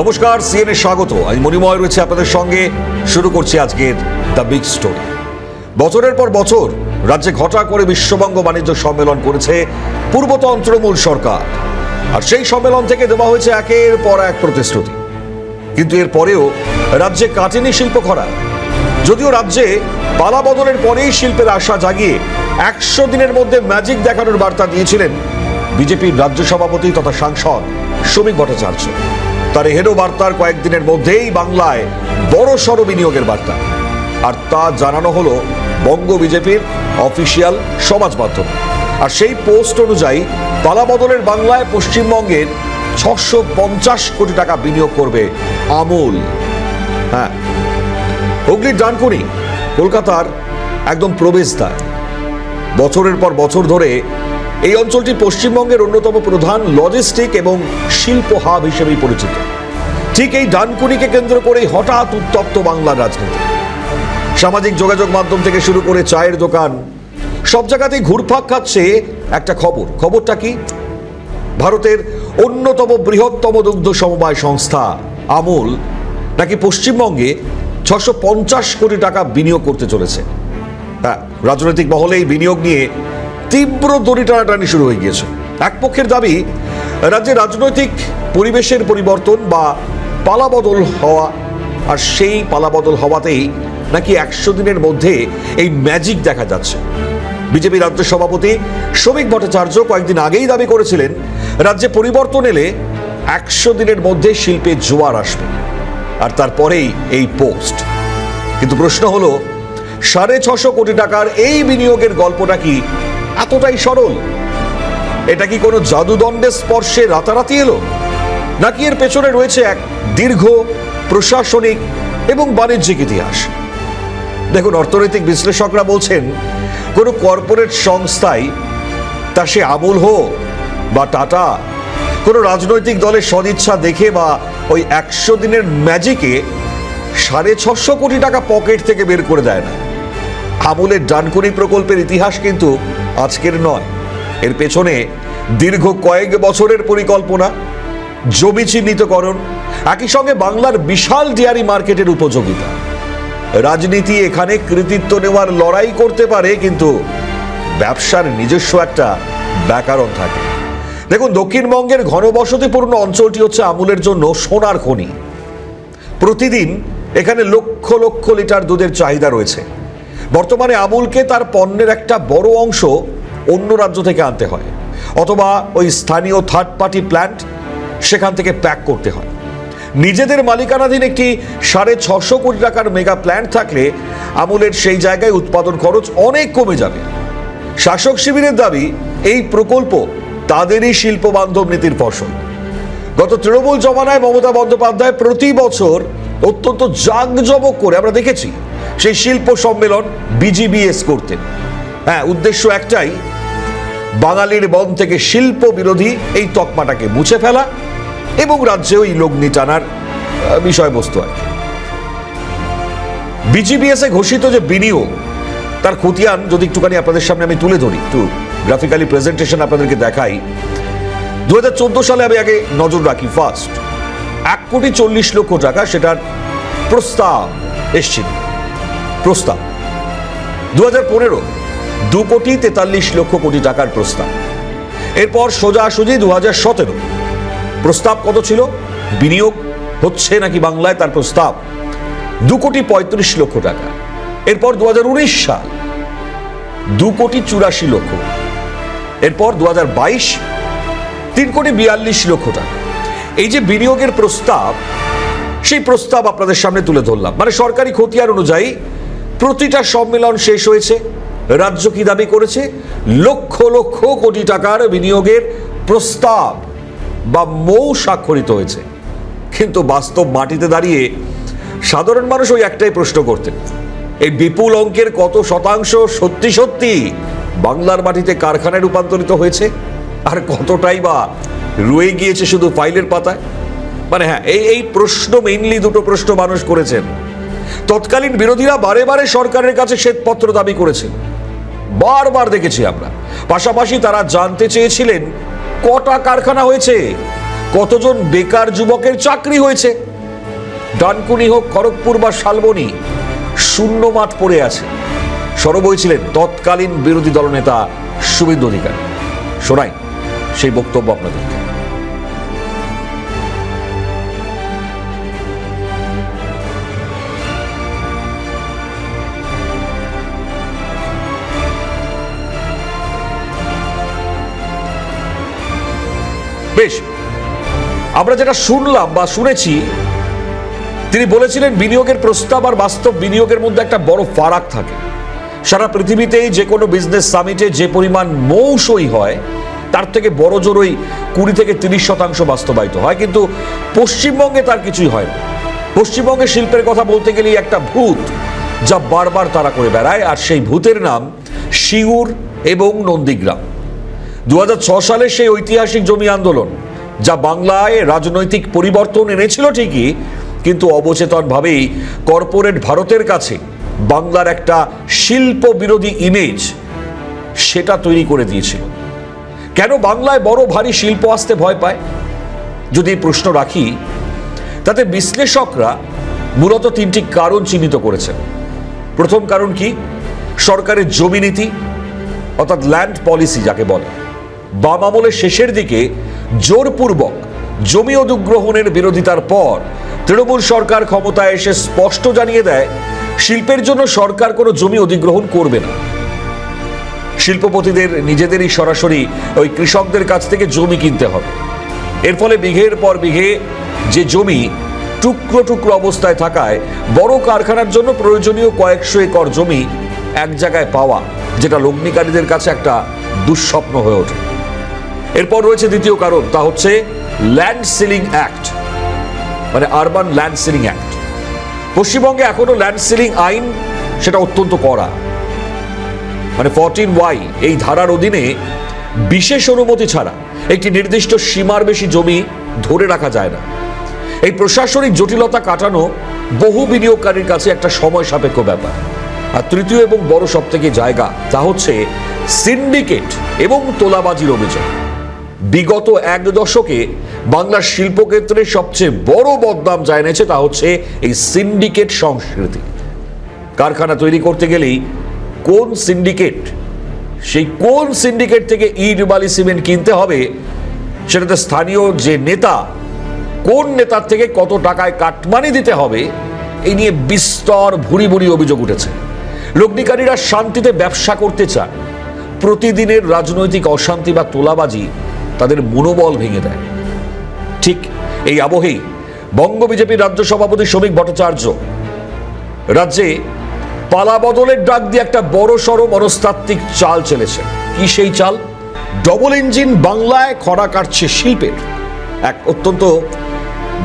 নমস্কার, সিএনএ স্বাগত। আমি মণিময় রয়েছে আপনাদের সঙ্গে। শুরু করছি আজকের দ্য বিগ স্টোরি। বছরের পর বছর রাজ্যে ঘটা করে বিশ্ববঙ্গ বাণিজ্য সম্মেলন করেছে পূর্বতন তৃণমূল সরকার, আর সেই সম্মেলন থেকে দেওয়া হয়েছে একের পর এক প্রতিশ্রুতি। কিন্তু এর পরেও রাজ্যে কাটেনি শিল্প খরা। যদিও রাজ্যে পালা বদলের পরেই শিল্পের আশা জাগিয়ে 100 দিনের মধ্যে ম্যাজিক দেখানোর বার্তা দিয়েছিলেন বিজেপির রাজ্য সভাপতি তথা সাংসদ শ্রমিক ভট্টাচার্য। তার হেরো বার্তার কয়েকদিনের মধ্যেই বাংলায় বড় সড় বিনিয়োগের বার্তা, আর তা জানানো হলো বঙ্গ বিজেপির অফিসিয়াল সমাজ মাধ্যমে। আর সেই পোস্ট অনুযায়ী পালা বদলের বাংলায় পশ্চিমবঙ্গের 650 কোটি টাকা বিনিয়োগ করবে আমুল। হ্যাঁ, হুগলির ডানকুনি কলকাতার একদম প্রবেশদ্বার। বছরের পর বছর ধরে এই অঞ্চলটি পশ্চিমবঙ্গের অন্যতম প্রধান লজিস্টিক এবং শিল্প হাব হিসেবেই পরিচিত। ঠিক এই ডানকুনিকে কেন্দ্র করেই হঠাৎ উত্তপ্ত বাংলার রাজনীতি। সামাজিক যোগাযোগ মাধ্যম থেকে শুরু করে চায়ের দোকান, সব জায়গাতেই ঘুরপাক খাচ্ছে একটা খবরটা কি? ভারতের অন্যতম বৃহত্তম দুগ্ধ সমবায় সংস্থা আমুল নাকি পশ্চিমবঙ্গে 650 কোটি টাকা বিনিয়োগ করতে চলেছে। হ্যাঁ, রাজনৈতিক মহলে এই বিনিয়োগ নিয়ে তীব্র দড়ি টানাটানি শুরু হয়ে গিয়েছে। এক পক্ষের দাবি রাজ্যে রাজনৈতিক পরিবেশের পরিবর্তন বা পালাবদল হওয়া, আর সেই পালাবদল হওয়াতেই নাকি 100 দিনের মধ্যে এই ম্যাজিক দেখা যাচ্ছে। বিজেপি রাজ্য সভাপতি শ্রমিক ভট্টাচার্য কয়েকদিন আগেই দাবি করেছিলেন রাজ্যে পরিবর্তন এলে 100 দিনের মধ্যে শিল্পে জোয়ার আসবে, আর তারপরেই এই পোস্ট। কিন্তু প্রশ্ন হলো, 650 কোটি টাকার এই বিনিয়োগের গল্পটা কি এতটাই সরল? এটা কি কোনো জাদুদণ্ডের স্পর্শে রাতারাতি এলো, নাকি এর পেছনে রয়েছে এক দীর্ঘ প্রশাসনিক এবং বাণিজ্যিক ইতিহাস? দেখুন, অর্থনৈতিক বিশ্লেষকরা বলছেন কোনো কর্পোরেট সংস্থায়, তা সে আমুল হোক বা টাটা, কোনো রাজনৈতিক দলের সদিচ্ছা দেখে বা ওই 100 দিনের ম্যাজিকে 650 কোটি টাকা পকেট থেকে বের করে দেয় না। আমুলের ডানকুনি প্রকল্পের ইতিহাস কিন্তু আজকের নয়। এর পেছনে দীর্ঘ কয়েক বছরের পরিকল্পনা, জমি চিহ্নিতকরণ, একই সঙ্গে বাংলার বিশাল ডেয়ারি মার্কেটের উপযোগিতা। রাজনীতি এখানে কৃতিত্ব নেওয়ার লড়াই করতে পারে, কিন্তু ব্যবসার নিজস্ব একটা ব্যাকরণ থাকে। দেখুন, দক্ষিণবঙ্গের ঘনবসতিপূর্ণ অঞ্চলটি হচ্ছে আমুলের জন্য সোনার খনি। প্রতিদিন এখানে লক্ষ লক্ষ লিটার দুধের চাহিদা রয়েছে। বর্তমানে আমুলকে তার পণ্যের একটা বড় অংশ অন্য রাজ্য থেকে আনতে হয়, অথবা ওই স্থানীয় থার্ড পার্টি প্ল্যান্ট সেখান থেকে প্যাক করতে হয়। নিজেদের মালিকানাধীন একটি 650 কোটি টাকার মেগা প্ল্যান্ট থাকলে আমুলের সেই জায়গায় উৎপাদন খরচ অনেক কমে যাবে। শাসক শিবিরের দাবি এই প্রকল্প তাদেরই শিল্প বান্ধব নীতির ফসল। গত তৃণমূল জমানায় মমতা বন্দ্যোপাধ্যায় প্রতি বছর অত্যন্ত জাঁকজমক করে, আমরা দেখেছি, সেই শিল্প সম্মেলন বিজিবিএস করতেন। হ্যাঁ, উদ্দেশ্য একটাই, বাঙালির বন থেকে শিল্প বিরোধী এই তকমাটাকে মুছে ফেলা এবং রাজ্যে ওই লগ্নি টানার বিষয়বস্তু আর কি। বিজিবিএস এ ঘোষিত যে বিনিয়োগ, তার খতিয়ান যদি একটুখানি আপনাদের সামনে আমি তুলে ধরি, একটু গ্রাফিক্যালি প্রেজেন্টেশন আপনাদেরকে দেখাই। 2014 সালে আমি আগে নজর রাখি। ফার্স্ট 1,40,00,000 টাকা সেটার প্রস্তাব এসছিল। প্রস্তাব 2015 2,43,00,000 টাকার প্রস্তাব। এরপর সোজাসুজি 2017 প্রস্তাব কত ছিল, বিনিয়োগ হচ্ছে নাকি বাংলায়, তার প্রস্তাব 2,35,00,000 টাকা। এরপর 2019 সাল 2,84,00,000। এরপর 2022 3,42,00,000 টাকা। এই যে বিনিয়োগের প্রস্তাব, সেই প্রস্তাব আপনাদের সামনে তুলে ধরলাম। মানে সরকারি খতিয়ান অনুযায়ী প্রতিটা সম্মেলন শেষ হয়েছে। রাজ্য কি দাবি করেছে? লক্ষ লক্ষ কোটি টাকার বিনিয়োগের প্রস্তাব বা মৌ স্বাক্ষরিত হয়েছে। কিন্তু বাস্তব মাটিতে দাঁড়িয়ে সাধারণ মানুষ ওই একটাই প্রশ্ন করতেন, এই বিপুল অঙ্কের কত শতাংশ সত্যি সত্যি বাংলার মাটিতে কারখানায় রূপান্তরিত হয়েছে, আর কতটাই বা রয়ে গিয়েছে শুধু ফাইলের পাতায়? মানে হ্যাঁ, এই প্রশ্ন, মেইনলি দুটো প্রশ্ন মানুষ করেছেন। তৎকালীন বিরোধীরা বারে বারে সরকারের কাছে শ্বেতপত্র দাবি করেছেন, বারবার দেখেছি আমরা। পাশাপাশি তারা জানতে চেয়েছিলেন কটা কারখানা হয়েছে, কতজন বেকার যুবকের চাকরি হয়েছে। ডানকুনি হোক, খড়গপুর বা শালবনী, শূন্য মাঠ পড়ে আছে। সরব হয়েছিলেন তৎকালীন বিরোধী দলনেতা শুভেন্দু অধিকারী। শোনাই সেই বক্তব্য আপনাদেরকে। বেশ, আমরা যেটা শুনলাম বা শুনেছি, তিনি বলেছিলেন বিনিয়োগের প্রস্তাব আর বাস্তব বিনিয়োগের মধ্যে একটা বড় ফারাক থাকে। সারা পৃথিবীতেই যে কোনো বিজনেস সামিটে যে পরিমাণ মৌসই হয় তার থেকে বড় জোর ওই 20 থেকে 30% বাস্তবায়িত হয়, কিন্তু পশ্চিমবঙ্গে তার কিছুই হয় না। পশ্চিমবঙ্গে শিল্পের কথা বলতে গেলেই একটা ভূত যা বারবার তাড়া করে বেড়ায়, আর সেই ভূতের নাম সিঙ্গুর এবং নন্দীগ্রাম। 2006 সালে সেই ঐতিহাসিক জমি আন্দোলন যা বাংলায় রাজনৈতিক পরিবর্তন এনেছিল ঠিকই, কিন্তু অবচেতনভাবেই কর্পোরেট ভারতের কাছে বাংলার একটা শিল্প বিরোধী ইমেজ সেটা তৈরি করে দিয়েছিল। কেন বাংলায় বড় ভারী শিল্প আসতে ভয় পায়? যদি প্রশ্ন রাখি, তাতে বিশ্লেষকরা মূলত 3টি কারণ চিহ্নিত করেছেন। প্রথম কারণ কি? সরকারের জমি নীতি, অর্থাৎ ল্যান্ড পলিসি যাকে বলে। বাম আমলের শেষের দিকে জোরপূর্বক জমি অধিগ্রহণের বিরোধিতার পর তৃণমূল সরকার ক্ষমতায় এসে স্পষ্ট জানিয়ে দেয় শিল্পের জন্য সরকার কোনো জমি অধিগ্রহণ করবে না। শিল্পপতিদের নিজেদেরই সরাসরি ওই কৃষকদের কাছ থেকে জমি কিনতে হবে। এর ফলে বিঘের পর বিঘে যে জমি টুকরো টুকরো অবস্থায় থাকায় বড় কারখানার জন্য প্রয়োজনীয় কয়েকশো একর জমি এক জায়গায় পাওয়া, যেটা লগ্নিকারীদের কাছে একটা দুঃস্বপ্ন হয়ে ওঠে। এরপর রয়েছে দ্বিতীয় কারণ, তা হচ্ছে ল্যান্ড সিলিং অ্যাক্ট, মানে আরবান ল্যান্ড সিলিং অ্যাক্ট। পশ্চিমবঙ্গে এখনো ল্যান্ড সিলিং আইন সেটা অত্যন্ত কড়া, মানে 14Y এই ধারার অধীনে বিশেষ অনুমতি ছাড়া একটি নির্দিষ্ট সীমার বেশি জমি ধরে রাখা যায় না। এই প্রশাসনিক জটিলতা কাটানো বহু বিনিয়োগকারীর কাছে একটা সময় সাপেক্ষ ব্যাপার। আর তৃতীয় এবং বড় সবথেকে জায়গা, তা হচ্ছে সিন্ডিকেট এবং তোলাবাজির অভিযোগ। বিগত 1 দশকে বাংলার শিল্পক্ষেত্রে সবচেয়ে বড় বদনাম যা এনেছে তা হচ্ছে এই সিন্ডিকেট সংস্কৃতি। কারখানা তৈরি করতে গেলেই কোন সিন্ডিকেট, সেই কোন সিন্ডিকেট থেকে ইট বালি সিমেন্ট কিনতে হবে, সেটাতে স্থানীয় যে নেতা, কোন নেতার থেকে কত টাকায় কাটমানি দিতে হবে, এই নিয়ে বিস্তর ভুরি ভুরি অভিযোগ উঠেছে। লগ্নিকারীরা শান্তিতে ব্যবসা করতে চায়, প্রতিদিনের রাজনৈতিক অশান্তি বা তোলাবাজি তাদের মনোবল ভেঙে দেয়। ঠিক এই আবহেই বঙ্গ বিজেপির রাজ্য সভাপতি শ্রমিক ভট্টাচার্য রাজ্যে পালা বদলের ডাক দিয়ে একটা বড় সড় মনস্তাত্ত্বিক চাল চলেছে। কি সেই চাল? ডবল ইঞ্জিন বাংলায় খরা কাটছে শিল্পের। এক অত্যন্ত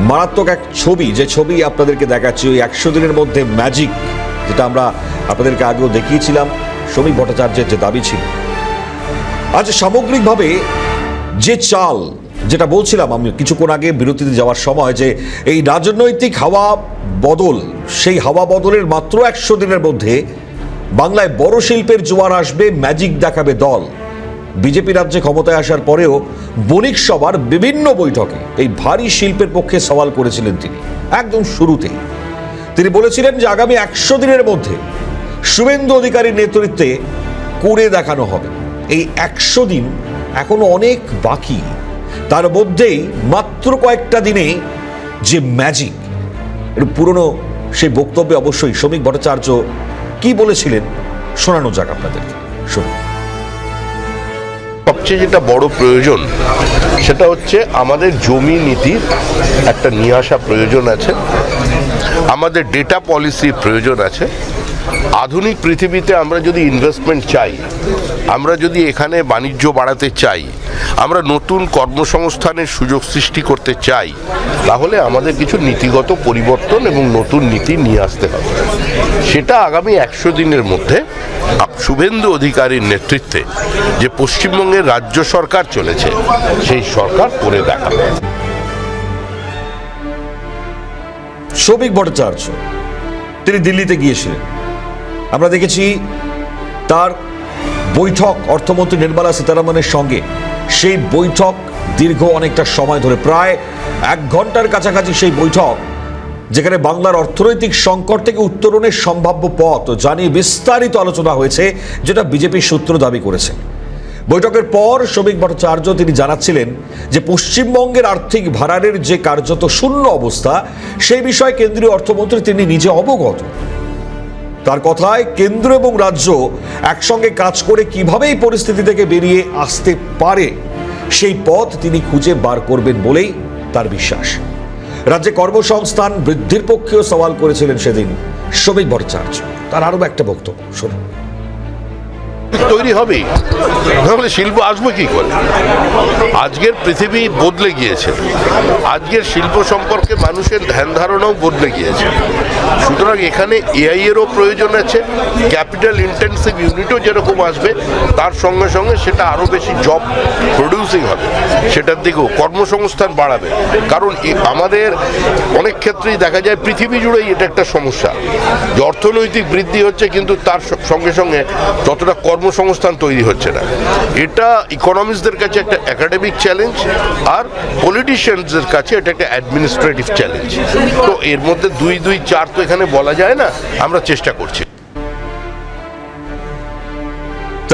মারাত্মক এক ছবি, যে ছবি আপনাদেরকে দেখাচ্ছি, ওই 100 দিনের মধ্যে ম্যাজিক, যেটা আমরা আপনাদেরকে আগেও দেখিয়েছিলাম। শ্রমিক ভট্টাচার্যের যে দাবি ছিল, আজ সামগ্রিকভাবে যে চাল, যেটা বলছিলাম আমি কিছুক্ষণ আগে বিরতিতে যাওয়ার সময়, যে এই রাজনৈতিক হাওয়া বদল, সেই হাওয়া বদলের মাত্র 100 দিনের মধ্যে বাংলায় বড় শিল্পের জোয়ার আসবে, ম্যাজিক দেখাবে দল। বিজেপি রাজ্যে ক্ষমতায় আসার পরেও বণিক সভার বিভিন্ন বৈঠকে এই ভারী শিল্পের পক্ষে সওয়াল করেছিলেন তিনি। একদম শুরুতেই তিনি বলেছিলেন যে আগামী 100 দিনের মধ্যে শুভেন্দু অধিকারীর নেতৃত্বে করে দেখানো হবে। এই 100 দিন এখনো অনেক বাকি, তার মধ্যেই মাত্র কয়েকটা দিনে যে ম্যাজিক, একটু পুরনো সেই বক্তব্যে অবশ্যই শ্রমিক ভট্টাচার্য কি বলেছিলেন শোনানো যাক আপনাদেরকে। শুনুন। সবচেয়ে যেটা বড় প্রয়োজন সেটা হচ্ছে আমাদের জমি নীতির একটা নিয়ে আসা প্রয়োজন আছে, আমাদের ডেটা পলিসির প্রয়োজন আছে। আধুনিক পৃথিবীতে আমরা যদি ইনভেস্টমেন্ট চাই, আমরা যদি এখানে বাণিজ্য বাড়াতে চাই, আমরা নতুন কর্মসংস্থানের সুযোগ সৃষ্টি করতে চাই, তাহলে আমাদের কিছু নীতিগত পরিবর্তন এবং নতুন নীতি নিয়ে আসতে হবে। সেটা আগামী 100 দিনের মধ্যে শুভেন্দু অধিকারীর নেতৃত্বে যে পশ্চিমবঙ্গের রাজ্য সরকার চলেছে, সেই সরকার করে দেখাবে। শ্রমিক ভট্টাচার্য তিনি দিল্লিতে গিয়েছিলেন, আমরা দেখেছি তার বৈঠক অর্থমন্ত্রী নির্মলা সীতারামনের সঙ্গে। সেই বৈঠক দীর্ঘ অনেকটা সময় ধরে, প্রায় 1 ঘন্টার কাছাকাছি সেই বৈঠক, যেখানে বাংলার অর্থনৈতিক সংকট থেকে উত্তরণের সম্ভাব্য পথ জানিয়ে বিস্তারিত আলোচনা হয়েছে, যেটা বিজেপির সূত্র দাবি করেছে। বৈঠকের পর শ্রমিক ভট্টাচার্য তিনি জানাচ্ছিলেন যে পশ্চিমবঙ্গের আর্থিক ভাড়ারের যে কার্যত শূন্য অবস্থা, সেই বিষয়ে কেন্দ্রীয় অর্থমন্ত্রী তিনি নিজে অবগত। তার কথায় কেন্দ্র এবং রাজ্য একসঙ্গে কাজ করে কিভাবে এই পরিস্থিতি থেকে বেরিয়ে আসতে পারে, সেই পথ তিনি খুঁজে বার করবেন বলেই তার বিশ্বাস। রাজ্যে কর্মসংস্থান বৃদ্ধির পক্ষেও সওয়াল করেছিলেন সেদিন শ্রমিক ভট্টাচার্য। তার আরো একটা বক্তব্য শুনুন। তৈরি হবেই, তাহলে শিল্প আসবে কি করে? আজকের পৃথিবী বদলে গিয়েছে, আজকের শিল্প সম্পর্কে মানুষের ধ্যান ধারণাও বদলে গিয়েছে। সুতরাং এখানে এআই এরও প্রয়োজন আছে, ক্যাপিটাল ইন্টেন্সিভ ইউনিটও যেরকম আসবে, তার সঙ্গে সঙ্গে সেটা আরও বেশি জব প্রডিউসিং হবে, সেটার দিকেও কর্মসংস্থান বাড়াবে। কারণ আমাদের অনেক ক্ষেত্রেই দেখা যায় পৃথিবী জুড়েই এটা একটা সমস্যা যে অর্থনৈতিক বৃদ্ধি হচ্ছে, কিন্তু তার সঙ্গে সঙ্গে যতটা কর্মসংস্থান তৈরি হচ্ছে না। এটা ইকোনমিস্টদের কাছে একটা একাডেমিক চ্যালেঞ্জ, আর পলিটিশিয়ানসদের কাছে এটা একটা অ্যাডমিনিস্ট্রেটিভ চ্যালেঞ্জ। তো এর মধ্যে 2-2-4 তো এখানে বলা যায় না, আমরা চেষ্টা করছি।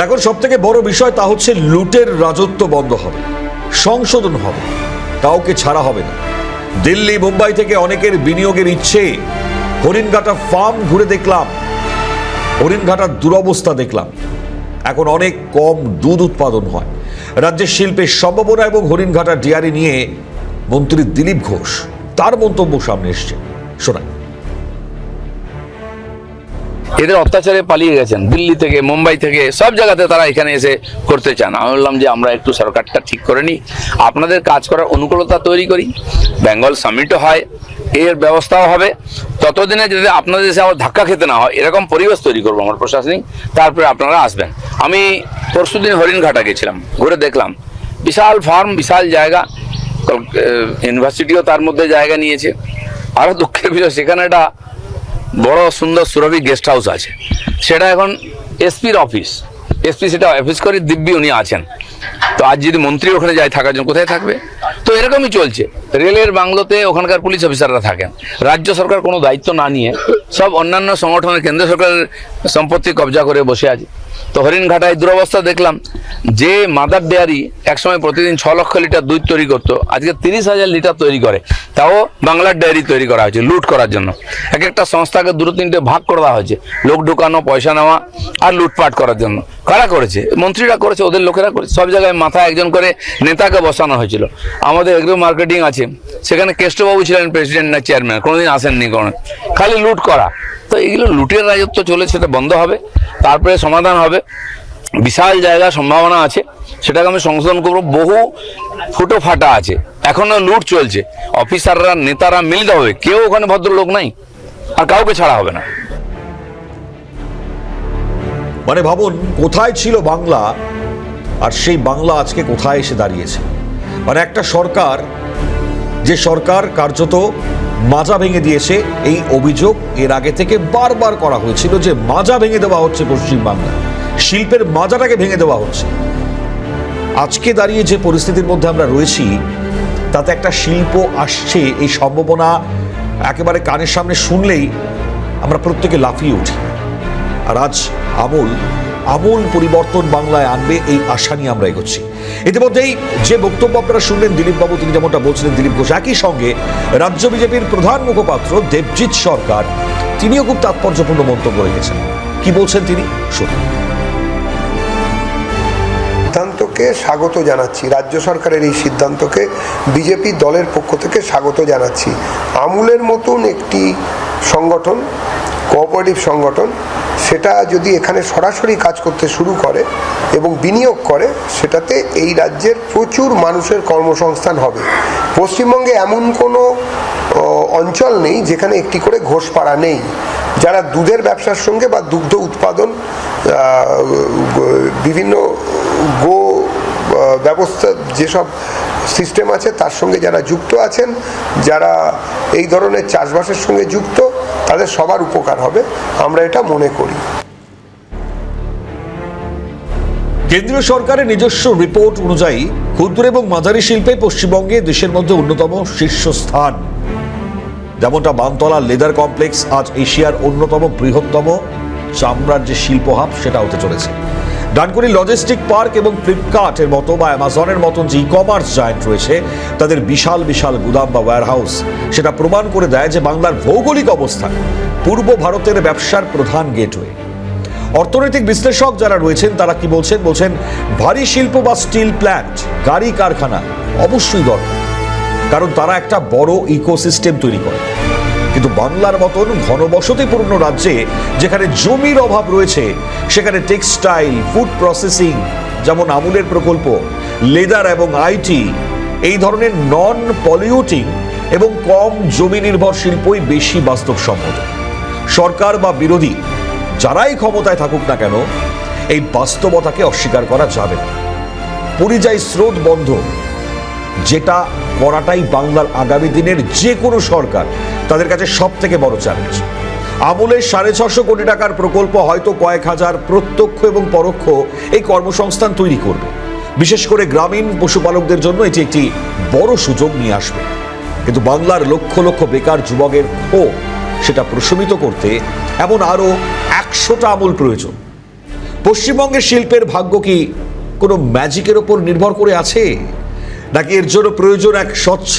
এখন সব থেকে বড় বিষয় তা হচ্ছে লুটের রাজত্ব বন্ধ হবে, সংশোধন হবে, কাউকে ছাড়া হবে না। দিল্লি মুম্বাই থেকে অনেকের বিনিয়োগের ইচ্ছে। হরিণঘাটা ফার্ম ঘুরে দেখলাম, হরিণঘাটার দুরবস্থা দেখলাম। এখন অনেক কম দুধ উৎপাদন হয়। রাজ্যের শিল্পের সম্ভাবনা এবং হরিণঘাটা ডেয়ারি নিয়ে মন্ত্রী দিলীপ ঘোষ তার মন্তব্য সামনে এসছে, শোনাই। এদের অত্যাচারে পালিয়ে গেছেন দিল্লি থেকে, মুম্বাই থেকে, সব জায়গাতে তারা এখানে এসে করতে চান। আমি বললাম যে আমরা একটু সরকারটা ঠিক করে নিই, আপনাদের কাজ করার অনুকূলতা তৈরি করি, বেঙ্গল সামিটও হয়, এর ব্যবস্থাও হবে। ততদিনে যদি আপনাদের এসে আবার ধাক্কা খেতে না হয়, এরকম পরিবেশ তৈরি করবো আমার প্রশাসনিক, তারপরে আপনারা আসবেন। আমি পরশুদিন হরিণঘাটা গেছিলাম, ঘুরে দেখলাম বিশাল ফার্ম, বিশাল জায়গা, ইউনিভার্সিটিও তার মধ্যে জায়গা নিয়েছে। আরও দুঃখের বিষয়, সেখানে একটা বড় সুন্দর সুরভি গেস্ট হাউস আছে, সেটা এখন এসপির অফিস। এসপি সেটা অফিস করে দিব্যি উনি আছেন। তো আজ যদি মন্ত্রী ওখানে যায় থাকার জন্য, কোথায় থাকবে? তো এরকমই চলছে। রেলের বাংলোতে ওখানকার পুলিশ অফিসাররা থাকেন। রাজ্য সরকার কোনো দায়িত্ব না নিয়ে সব অন্যান্য সংগঠনের, কেন্দ্র সরকারের সম্পত্তি কবজা করে বসে আছে। তো হরিণঘাটায় দুরবস্থা দেখলাম, যে মাদার ডেয়ারি একসময় প্রতিদিন 6 লক্ষ লিটার দুধ তৈরি করতো, আজকে 30,000 লিটার তৈরি করে। তাও বাংলার ডেয়ারি তৈরি করা হয়েছে লুট করার জন্য। এক একটা সংস্থাকে 2-3টে ভাগ করে দেওয়া হয়েছে, লোক ঢুকানো, পয়সা নেওয়া আর লুটপাট করার জন্য। কারা করেছে? মন্ত্রীরা করেছে, ওদের লোকেরা করেছে। সব জায়গায় মাথায় একজন করে নেতাকে বসানো হয়েছিল। আমাদের এগ্রো মার্কেটিং আছে, সেখানে কেষ্টবাবু ছিলেন প্রেসিডেন্ট না চেয়ারম্যান, কোনোদিন আসেননি, কোনো খালি লুট করা। তো এগুলো লুটের রাজত্ব চলে, সেটা বন্ধ হবে, তারপরে সমাধান হবে। বিশাল জায়গা সম্ভাবনা আছে, সেটাকে আমি সংশোধন করবো। বহু ফুটো ফাটা আছে, এখনো লুট চলছে। অফিসাররা, নেতারা মিলিত হবে, কেউ ওখানে ভদ্রলোক নাই, আর কাউকে ছাড়া হবে না। মানে ভাবুন, কোথায় ছিল বাংলা, আর সেই বাংলা আজকে কোথায় এসে দাঁড়িয়েছে। মানে একটা সরকার, যে সরকার কার্যত মাজা ভেঙে দিয়েছে, এই অভিযোগ এর আগে থেকে বারবার করা হয়েছিল যে মাজা ভেঙে দেওয়া হচ্ছে পশ্চিমবাংলা, শিল্পের মাজাটাকে ভেঙে দেওয়া হচ্ছে। আজকে দাঁড়িয়ে যে পরিস্থিতির মধ্যে আমরা রয়েছি, তাতে একটা শিল্প আসছে, এই সম্ভাবনা একেবারে কানের সামনে শুনলেই আমরা প্রত্যেকে লাফিয়ে উঠি। আর আজ আমূল পরিবর্তন বাংলায় আনবে, এই আশা নিয়ে আমরা এগোচ্ছি। ইতিমধ্যেই যে বক্তব্য আপনারা শুনলেন দিলীপবাবু, তিনি যেমনটা বলছিলেন, দিলীপ ঘোষ, একই সঙ্গে রাজ্য বিজেপির প্রধান মুখপাত্র দেবজিৎ সরকার, তিনিও খুব তাৎপর্যপূর্ণ মন্তব্য রেখেছেন। কি বলছেন তিনি, শুনুন। সিদ্ধান্তকে স্বাগত জানাচ্ছি, রাজ্য সরকারের এই সিদ্ধান্তকে বিজেপি দলের পক্ষ থেকে স্বাগত জানাচ্ছি। আমুলের মতন একটি সংগঠন, কোঅপারেটিভ সংগঠন, সেটা যদি এখানে সরাসরি কাজ করতে শুরু করে এবং বিনিয়োগ করে, সেটাতে এই রাজ্যের প্রচুর মানুষের কর্মসংস্থান হবে। পশ্চিমবঙ্গে এমন কোনো অঞ্চল নেই যেখানে একটি করে ঘোষপাড়া নেই। যারা দুধের ব্যবসার সঙ্গে বা দুগ্ধ উৎপাদন, বিভিন্ন গো ব্যবস্থা, যেসব সিস্টেম আছে তার সঙ্গে যারা যুক্ত আছেন, যারা এই ধরনের চাষবাসের সঙ্গে যুক্ত, তাদের সবার উপকার হবে, আমরা এটা মনে করি। কেন্দ্রীয় সরকারের নিজস্ব রিপোর্ট অনুযায়ী ক্ষুদ্র এবং মাঝারি শিল্পে পশ্চিমবঙ্গে দেশের মধ্যে অন্যতম শীর্ষস্থান। যেমনটা বানতলা লেদার কমপ্লেক্স আজ এশিয়ার অন্যতম বৃহত্তম চামড়ার যে শিল্প হাব সেটা হতে চলেছে। ডানকুনি লজিস্টিক পার্ক এবং ফ্লিপকার্টের মতো বা অ্যামাজনের মতন যে ই কমার্স জায়ান্ট রয়েছে তাদের বিশাল বিশাল গুদাম বা ওয়্যারহাউস সেটা প্রমাণ করে দেয় যে বাংলার ভৌগোলিক অবস্থান পূর্ব ভারতের ব্যবসার প্রধান গেটওয়ে। অর্থনৈতিক বিশ্লেষক যারা রয়েছেন তারা কি বলছেন ভারী শিল্প বা স্টিল প্ল্যান্ট, গাড়ি কারখানা অবশ্যই দরকার, কারণ তারা একটা বড় ইকোসিস্টেম তৈরি করে। কিন্তু বাংলার মতন ঘনবসতিপূর্ণ রাজ্যে যেখানে জমির অভাব রয়েছে সেখানে টেক্সটাইল, ফুড প্রসেসিং যেমন আমুলের প্রকল্প, লেদার এবং আইটি এই ধরনের নন পলিউটিং এবং কম জমি নির্ভর শিল্পই বেশি বাস্তবসম্মত। সরকার বা বিরোধী যারাই ক্ষমতায় থাকুক না কেন এই বাস্তবতাকে অস্বীকার করা যাবে না। পরিযায়ী স্রোত বন্ধ যেটা করাটাই বাংলার আগামী দিনের যে কোনো সরকার তাদের কাছে সব থেকে বড় চ্যালেঞ্জ। আমুলের 650 কোটি টাকার প্রকল্প হয়তো কয়েক হাজার প্রত্যক্ষ এবং পরোক্ষ এই কর্মসংস্থান তৈরি করবে। বিশেষ করে গ্রামীণ পশুপালকদের জন্য এটি একটি বড় সুযোগ নিয়ে আসবে। কিন্তু বাংলার লক্ষ লক্ষ বেকার যুবকের ক্ষোভ সেটা প্রশমিত করতে এমন আরো 100টা আমুল প্রয়োজন। পশ্চিমবঙ্গের শিল্পের ভাগ্য কি কোনো ম্যাজিকের ওপর নির্ভর করে আছে, নাকি এর জন্য প্রয়োজন এক স্বচ্ছ,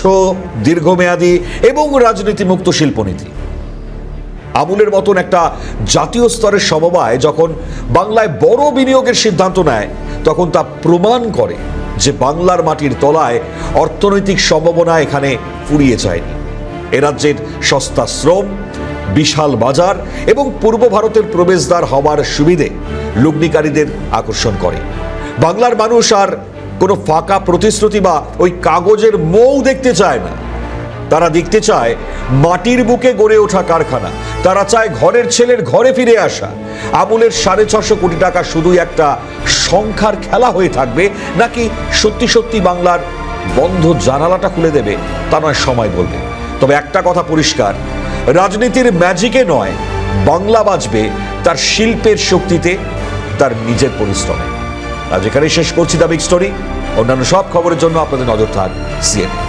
দীর্ঘমেয়াদী এবং রাজনীতিমুক্ত শিল্পনীতি? আমুলের মতন একটা জাতীয় স্তরের সমবায় যখন বাংলায় বড় বিনিয়োগের সিদ্ধান্ত নেয় তখন তা প্রমাণ করে যে বাংলার মাটির তলায় অর্থনৈতিক সম্ভাবনা এখানে ফুরিয়ে যায়নি। এ রাজ্যের সস্তা শ্রম, বিশাল বাজার এবং পূর্ব ভারতের প্রবেশদ্বার হওয়ার সুবিধে লগ্নিকারীদের আকর্ষণ করে। বাংলার মানুষ আর কোনো ফাঁকা প্রতিশ্রুতি বা ওই কাগজের মৌ দেখতে চায় না। তারা দেখতে চায় মাটির বুকে গড়ে ওঠা কারখানা, তারা চায় ঘরের ছেলের ঘরে ফিরে আসা। আমুলের 650 কোটি টাকা শুধুই একটা সংখ্যার খেলা হয়ে থাকবে নাকি সত্যি সত্যি বাংলার বন্ধ জানালাটা খুলে দেবে তা নয় সময় বলবে। তবে একটা কথা পরিষ্কার, রাজনীতির ম্যাজিকে নয়, বাংলা বাঁচবে তার শিল্পের শক্তিতে, তার নিজের পরিশ্রমে। আজ এখানেই শেষ করছি দ্য বিগ স্টোরি। অন্যান্য সব খবরের জন্য আপনাদের নজর থাক CNN।